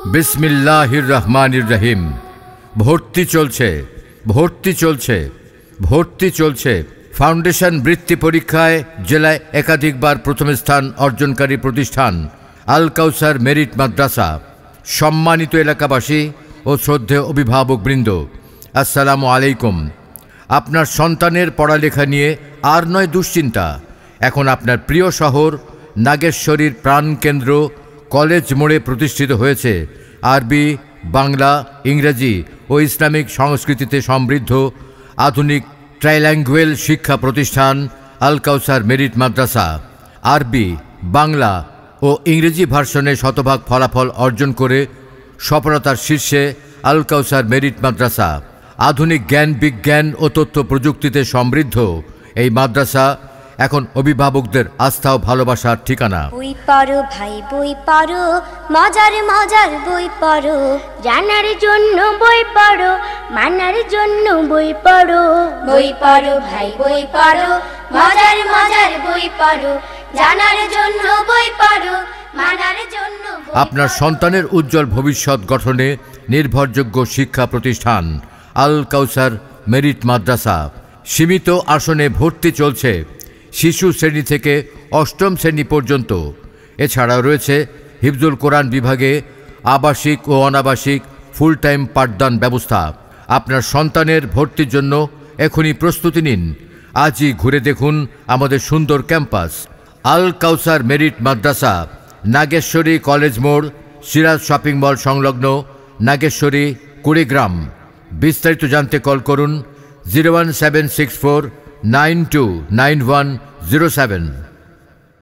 বিসমিল্লাহির রহমানির রহিম। ভর্তি চলছে। ফাউন্ডেশন বৃত্তি পরীক্ষায় জেলায় একাধিকবার প্রথম স্থান অর্জনকারী প্রতিষ্ঠান আল কাউসার মেরিট মাদ্রাসা। সম্মানিত এলাকাবাসী ও শ্রদ্ধেয় অভিভাবকবৃন্দ, আসসালামু আলাইকুম। আপনার সন্তানের পড়ালেখা নিয়ে আর নয় দুশ্চিন্তা। এখন আপনার প্রিয় শহর নাগেশ্বরীর প্রাণকেন্দ্র কলেজ মোড়ে প্রতিষ্ঠিত হয়েছে আরবি, বাংলা, ইংরেজি ও ইসলামিক সংস্কৃতিতে সমৃদ্ধ আধুনিক ট্রাইল্যাঙ্গুয়েল শিক্ষা প্রতিষ্ঠান আল কাউসার মেরিট মাদ্রাসা। আরবি, বাংলা ও ইংরেজি ভার্সনে শতভাগ ফলাফল অর্জন করে সফলতার শীর্ষে আল কাউসার মেরিট মাদ্রাসা। আধুনিক জ্ঞান, বিজ্ঞান ও তথ্য প্রযুক্তিতে সমৃদ্ধ এই মাদ্রাসা এখন অভিভাবকদের আস্থা ও ভালোবাসার ঠিকানা। বই পড়ো ভাই, বই পড়ো, মজার মজার বই পড়ো, জানার জন্য বই পড়ো, মানার জন্য বই পড়ো। বই পড়ো ভাই, বই পড়ো, মজার মজার বই পড়ো, জানার জন্য বই পড়ো, মানার জন্য। আপনার সন্তানের উজ্জ্বল ভবিষ্যৎ গঠনে নির্ভরযোগ্য শিক্ষা প্রতিষ্ঠান আল কাউসার মেরিট মাদ্রাসা। সীমিত আসনে ভর্তি চলছে শিশু শ্রেণী থেকে অষ্টম শ্রেণী পর্যন্ত। এছাড়াও রয়েছে হিফজুল কোরআন বিভাগে আবাসিক ও অনাবাসিক ফুল টাইম পাঠদান ব্যবস্থা। আপনার সন্তানের ভর্তির জন্য এখনই প্রস্তুতি নিন। আজই ঘুরে দেখুন আমাদের সুন্দর ক্যাম্পাস। আল কাউসার মেরিট মাদ্রাসা, নাগেশ্বরী কলেজ মোড়, সিরাজ শপিং মল সংলগ্ন, নাগেশ্বরী, কুড়িগ্রাম। বিস্তারিত জানতে কল করুন 01764929107।